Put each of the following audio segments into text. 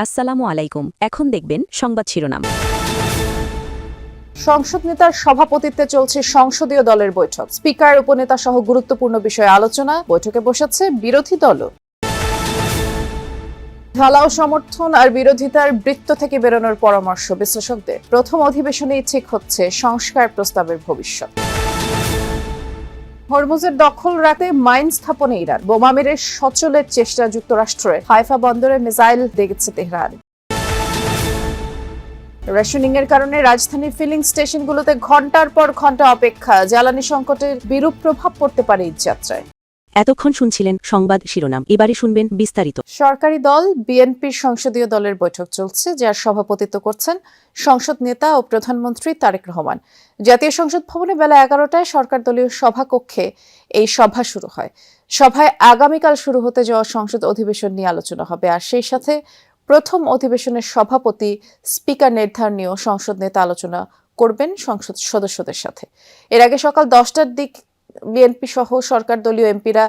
আসসালামু আলাইকুম। এখন দেখবেন সংবাদ শিরোনাম। সংসদ নেতার সভাপতিত্বে চলছে সংসদীয় দলের বৈঠক। স্পিকার, উপনেতা সহ গুরুত্বপূর্ণ বিষয়ে আলোচনা। বৈঠকে বসেছে বিরোধী দলও। ঢালাও সমর্থন আর বিরোধিতার বৃত্ত থেকে বেরোনোর পরামর্শ বিশ্লেষকদের। প্রথম অধিবেশনেই ঠিক হচ্ছে সংস্কার প্রস্তাবের ভবিষ্যৎ। হরমুজের দখল রাখতে মাইন স্থাপনে ইরান। বোমা মেরে সচলের চেষ্টা যুক্তরাষ্ট্রের। হাইফা বন্দরে মিসাইল দেখেছে তেহরান। রেশনিং এর কারণে রাজধানীর ফিলিং স্টেশনগুলোতে ঘন্টার পর ঘন্টা অপেক্ষা। জ্বালানি সংকটের বিরূপ প্রভাব পড়তে পারে ঈদযাত্রায়। এতক্ষণ শুনছিলেন সংবাদ শিরোনাম, এবারে শুনবেন বিস্তারিত। সরকারি দল বিএনপির সংসদীয় দলের বৈঠক চলছে, যার সভাপতিত্ব করছেন সংসদ নেতা ও প্রধানমন্ত্রী তারেক রহমান। জাতীয় সংসদ ভবনে বেলা 11টায় সরকার দলীয় সভাকক্ষে এই সভা শুরু হয়। সভায় আগামীকাল শুরু হতে যাওয়া সংসদ অধিবেশন নিয়ে আলোচনা হবে, আর সেই সাথে প্রথম অধিবেশনের সভাপতি, স্পিকার নির্ধারণ নিয়েও সংসদ নেতা আলোচনা করবেন সংসদ সদস্যদের সাথে। এর আগে সকাল 10টার দিক বিএনপি সহ সরকার দলীয় এমপিরা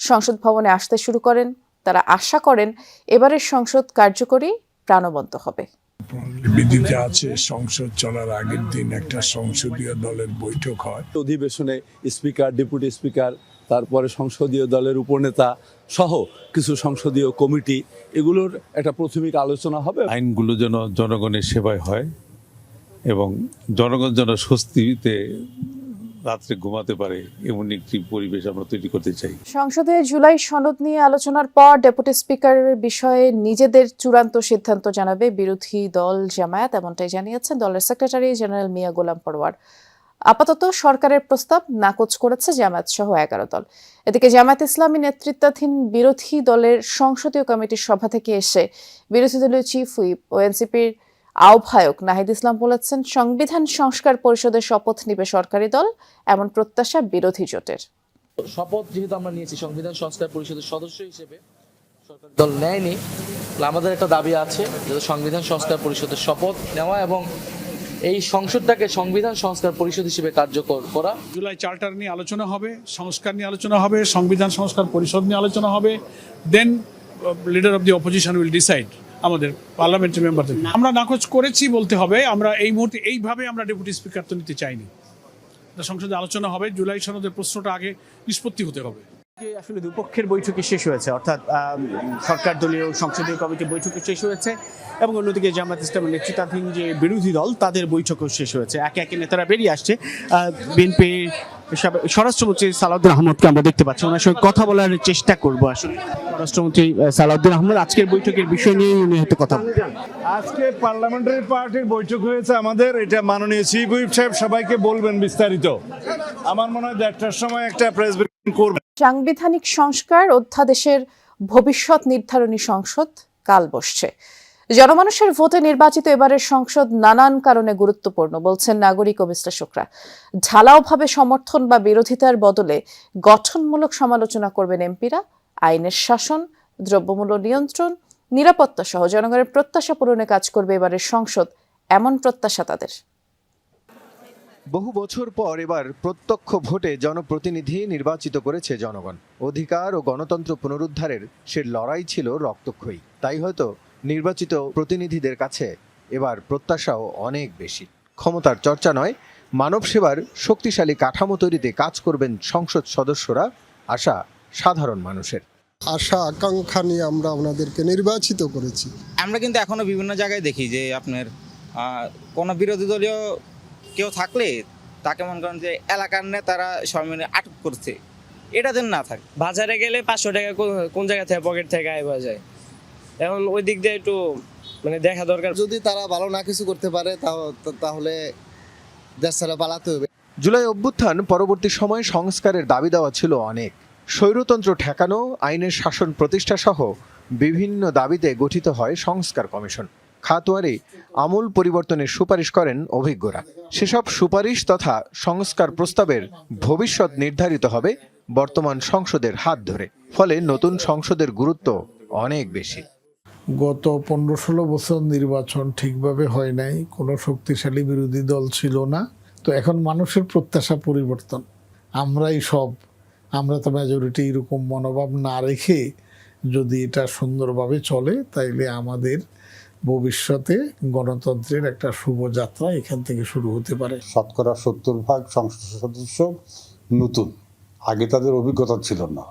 সংসদ ভবনে আসতে শুরু করেন। তারা আশা করেন এবারের সংসদ কার্যকরী, প্রাণবন্ত হবে। বিধিতে আছে সংসদ চলার আগের দিন একটা সংসদীয় দলের বৈঠক হয়। অধিবেশনে স্পিকার, ডেপুটি স্পিকার, তারপরে সংসদীয় দলের উপনেতা সহ কিছু সংসদীয় কমিটি, এগুলোর একটা প্রাথমিক আলোচনা হবে। আইনগুলো যেন জনগণের সেবায় হয় এবং জনগণ যেন স্বস্তিতে রাত্রে ঘুমাতে পারে, এমন একটি পরিবেশ আমরা তৈরি করতে চাই। সংসদে জুলাই সনদ নিয়ে আলোচনার পর ডেপুটি স্পিকারের বিষয়ে নিজেদের চূড়ান্ত সিদ্ধান্ত জানাবে বিরোধী দল জামায়াত, এমনটাই জানিয়েছেন দলের সেক্রেটারি জেনারেল মিয়া গোলাম পরোয়ার। আপাতত সরকারের প্রস্তাব নাকচ করেছে জামায়াত সহ 11 দল। এদিকে জামায়াত ইসলামী নেতৃত্বাধীন বিরোধী দলের সংসদীয় কমিটির সভা থেকে এসে বিরোধী দলীয় চিফ হুইপ ও এনসিপির আহ্বায়ক নাহিদ ইসলাম বলেছেন, সংবিধান সংস্কার পরিষদের শপথ নিবে সরকারি দল, এমন প্রত্যাশা বিরোধী জোটের। শপথ যেহেতু আমরা নিয়েছি সংবিধান সংস্কার পরিষদের সদস্য হিসেবে, সরকারি দল নেয়নি, আমাদের একটা দাবি আছে যে সংবিধান সংস্কার পরিষদের শপথ নেওয়া এবং এই সংসদটাকে সংবিধান সংস্কার পরিষদ হিসেবে কার্যকর করা। জুলাই চার্টার নিয়ে আলোচনা হবে, সংস্কার নিয়ে আলোচনা হবে, সংবিধান সংস্কার পরিষদ নিয়ে আলোচনা হবে। Then leader of the opposition will decide. আমাদের পার্লামেন্টারি মেম্বারদের আমরা নাকচ করেছি বলতে হবে। আমরা এই মুহূর্তে এইভাবে আমরা ডেপুটি স্পিকার তো নিতে চাইনি। সংসদে আলোচনা হবে, জুলাই সনদের প্রশ্নটা আগে নিষ্পত্তি হতে হবে। আসলে দুপক্ষের বৈঠকে শেষ হয়েছে, অর্থাৎ সরকার দলীয় সংসদীয় কমিটির বৈঠকে শেষ হয়েছে এবং অন্যদিকে জামায়াত ইসলামের নেতৃত্বাধীন যে বিরোধী দল তাদের বৈঠকও শেষ হয়েছে। একে একে নেতারা বেরিয়ে আসছে। বিএনপি স্বরাষ্ট্রমন্ত্রী সালাউদ্দিন আহমদকে আমরা দেখতে পাচ্ছি, ওনার সঙ্গে কথা বলার চেষ্টা করবো। আসলে স্বরাষ্ট্রমন্ত্রী সালাউদ্দিন আহমদ আজকের বৈঠকের বিষয় নিয়ে উনি হয়তো কথা বলবেন। আজকে পার্লামেন্টারি পার্টির বৈঠক হয়েছে আমাদের, এটা মাননীয় চিফ হুইপ সাহেব সবাইকে বলবেন বিস্তারিত। আমার মনে হয় 1টার সময় একটা প্রেস ব্রিফিং করবেন। সাংবিধানিক সংস্কার অধ্যাদেশের ভবিষ্যৎ নির্ধারণী সংসদ কাল বসছে। জনমানুষের ভোটে নির্বাচিত এবারের সংসদ নানান কারণে গুরুত্বপূর্ণ বলছেন নাগরিক ও বিশ্লেষকরা। ঢালাওভাবে সমর্থন বা বিরোধিতার বদলে গঠনমূলক সমালোচনা করবেন এমপিরা। আইনের শাসন, দ্রব্যমূল্য নিয়ন্ত্রণ, নিরাপত্তা সহ জনগণের প্রত্যাশা পূরণে কাজ করবে এবারের সংসদ, এমন প্রত্যাশা তাদের। বহু বছর পর এবার প্রত্যক্ষ ভোটে জনপ্রতিনিধি নির্বাচিত করেছে জনগণ। অধিকার ও গণতন্ত্র পুনরুদ্ধারের সে লড়াই ছিল রক্তক্ষয়ী। তাই হয়তো নির্বাচিত প্রতিনিধিদের কাছে এবার প্রত্যাশাও অনেক বেশি। ক্ষমতার চর্চা নয়, মানব সেবার শক্তিশালী কাঠামো তৈরিতে কাজ করবেন সংসদ সদস্যরা, আশা সাধারণ মানুষের। আশা আকাঙ্ক্ষা নিয়ে আমরা ওনাদেরকে নির্বাচিত করেছি। আমরা কিন্তু এখনো বিভিন্ন জায়গায় দেখি যে আপনার কোনো বিরোধী দলীয় কেউ থাকলে তাকে মনে করেন যে এলাকার নেতারা সবাই মিলে আটক করছে। এটা যেন না থাকে। বাজারে গেলে 500 টাকা কোন জায়গা থেকে পকেট থেকে আইবা যায়, এখন ওই দিক দিয়ে একটু দেখা দরকার। যদি তারা ভালো না কিছু করতে পারে তাহলে দেশ ছাড়া পালাতে হবে। জুলাই অভ্যুত্থান পরবর্তী সময়ে সংস্কারের দাবি দেওয়া ছিল অনেক। স্বৈরতন্ত্র ঠেকানো, আইনের শাসন প্রতিষ্ঠা সহ বিভিন্ন দাবিতে গঠিত হয় সংস্কার কমিশন। খাতোয়ারি আমূল পরিবর্তনের সুপারিশ করেন অভিজ্ঞরা। সেসব সুপারিশ তথা সংস্কার প্রস্তাবের ভবিষ্যৎ নির্ধারিত হবে বর্তমান সংসদের হাত ধরে। ফলে নতুন সংসদের গুরুত্ব অনেক বেশি। গত 15-16 বছর নির্বাচন ঠিকভাবে হয় নাই, কোনো শক্তিশালী বিরোধী দল ছিল না। তো এখন মানুষের প্রত্যাশা পরিবর্তন। আমরা তো মেজরিটি এরকম মনোভাব না রেখে যদি এটা সুন্দরভাবে চলে, তাইলে আমাদের ভবিষ্যতে গণতন্ত্রের একটা শুভযাত্রা এখান থেকে শুরু হতে পারে। শতকরা 70% সংসদ সদস্য নতুন, আগে তাদের অভিজ্ঞতা ছিল না,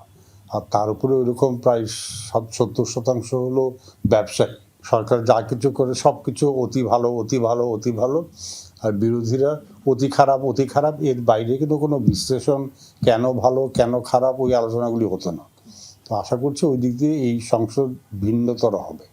আর তার উপরে ওইরকম প্রায় 70% হলো ব্যবসায়ী। সরকার যা কিছু করে সব কিছু অতি ভালো, অতি ভালো, অতি ভালো, আর বিরোধীরা অতি খারাপ, অতি খারাপ। এর বাইরে কিন্তু কোনো বিশ্লেষণ কেন ভালো কেন খারাপ ওই আলোচনাগুলি হতো না। তো আশা করছি ওই দিক দিয়ে এই সংসদ ভিন্নতর হবে।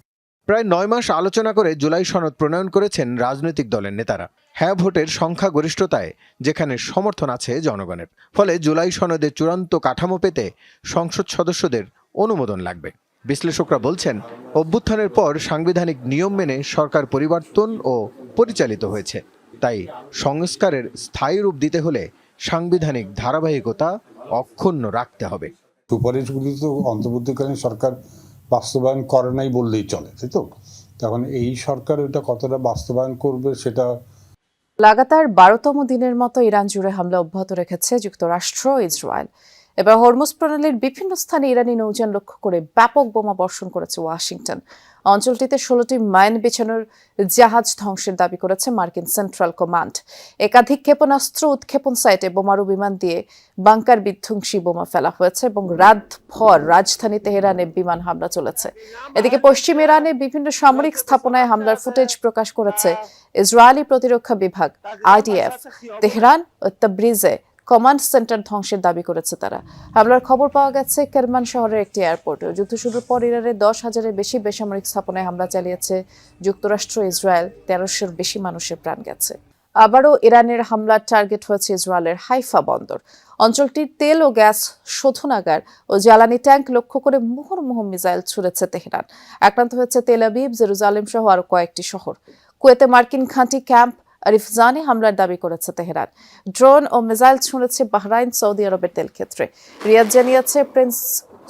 প্রায় 9 মাস আলোচনা করে জুলাই সনদ প্রণয়ন করেছেন রাজনৈতিক দলের নেতারা। হ্যাঁ ভোটের সংখ্যাগরিষ্ঠতায় যেখানে সমর্থন আছে জনগণের, ফলে জুলাই সনদে চূড়ান্ত কাঠামো পেতে সংসদ সদস্যদের অনুমোদন লাগবে। বিশ্লেষকরা বলছেন, অভ্যুত্থানের পর সাংবিধানিক নিয়ম মেনে সরকার পরিবর্তন ও পরিচালিত হয়েছে, তাই সংস্কারের স্থায়ী রূপ দিতে হলে সাংবিধানিক ধারাবাহিকতা অক্ষুণ্ণ রাখতে হবে। সুপারিশগুলি তো অন্তর্বর্তীকালীন সরকার বাস্তবায়ন করে নাই বললেই চলে, তাই তো? তখন এই সরকার ওইটা কতটা বাস্তবায়ন করবে সেটা। লাগাতার 12তম দিনের মতো ইরান জুড়ে হামলা অব্যাহত রেখেছে যুক্তরাষ্ট্র ও ইসরায়েল। এবার হরমুজ প্রণালীর বিভিন্ন স্থানে ইরানি নৌযান লক্ষ্য করে ব্যাপক বোমা বর্ষণ করেছে ওয়াশিংটন। অঞ্চলটিতে 16টি মাইন বিছানোর জাহাজ ধ্বংসের দাবি করেছে মার্কিন সেন্ট্রাল কমান্ড। একাধিক ক্ষেপণাস্ত্র উৎক্ষেপণ সাইটে বোমারু বিমান দিয়ে বাংকার বিধ্বংসী বোমা ফেলা হয়েছে এবং রাতভর রাজধানী তেহরানে বিমান হামলা চলেছে। এদিকে পশ্চিম ইরানে বিভিন্ন সামরিক স্থাপনায় হামলার ফুটেজ প্রকাশ করেছে ইসরায়েলি প্রতিরক্ষা বিভাগ IDF। তেহরান ও তাবরিজে কমান্ড সেন্টার ধ্বংসের দাবি করেছে তারা। হামলার খবর পাওয়া গেছে কেরমান শহরের একটি এয়ারপোর্টে। যুদ্ধ শুরুর পর ইরানের 10,000-এর বেশি বেসামরিক স্থাপনায় হামলা চালিয়েছে যুক্তরাষ্ট্র ইসরায়েল। 1300-এর বেশি মানুষের প্রাণ গেছে। আবারও ইরানের হামলার টার্গেট হয়েছে ইসরায়েলের হাইফা বন্দর। অঞ্চলটির তেল ও গ্যাস শোধনাগার ও জ্বালানি ট্যাঙ্ক লক্ষ্য করে মুহুর্মুহু মিসাইল ছুড়েছে তেহরান। আক্রান্ত হয়েছে তেল আবিব, জেরুজালেম সহ আরো কয়েকটি শহর। কুয়েতে মার্কিন ঘাঁটি ক্যাম্প রিফজানে হামলার দাবি করেছে তেহরান। ড্রোন ও মিসাইল ছুঁড়েছে বাহরাইন, সৌদি আরবের তেল ক্ষেত্রে। রিয়াদ জানিয়েছে প্রিন্স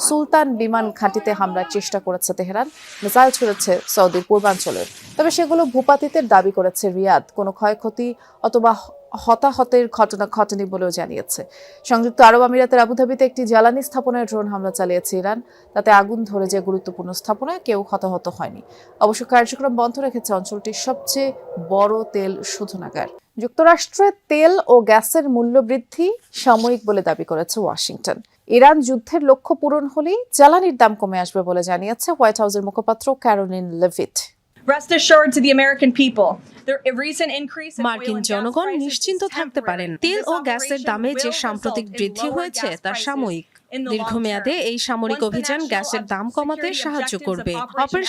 সুলতান বিমান ঘাঁটিতে হামলার চেষ্টা করেছে তেহরান। মিসাইল ছুঁড়েছে সৌদির পূর্বাঞ্চলে, তবে সেগুলো ভূপাতিতের দাবি করেছে রিয়াদ। কোনো ক্ষয়ক্ষতি অথবা হতাহতের ঘটনা ঘটেনি বলেও জানিয়েছে। সংযুক্ত আরব আমিরাতের আবুধাবিতে একটি জ্বালানি স্থাপনায় ড্রোন হামলা চালিয়েছে ইরান। তাতে আগুন ধরে যে গুরুত্বপূর্ণ স্থাপনায় কেউ হতাহত হয়নি। অবশ্য কার্যক্রম বন্ধ রেখেছে অঞ্চলটির সবচেয়ে বড় তেল শোধনাগার। যুক্তরাষ্ট্রের তেল ও গ্যাসের মূল্য বৃদ্ধি সাময়িক বলে দাবি করেছে ওয়াশিংটন। ইরান যুদ্ধের লক্ষ্য পূরণ হলেই জ্বালানির দাম কমে আসবে বলে জানিয়েছে হোয়াইট হাউসের মুখপাত্র ক্যারোলিন লেভিট। মার্কিন জনগণ নিশ্চিন্ত থাকতে পারেন, তেল ও গ্যাসের দামে যে সাম্প্রতিক বৃদ্ধি হয়েছে তা সাময়িক। দীর্ঘমেয়াদে এই সামরিক অভিযান গ্যাসের দাম কমাতে সাহায্য করবে। অপারেশন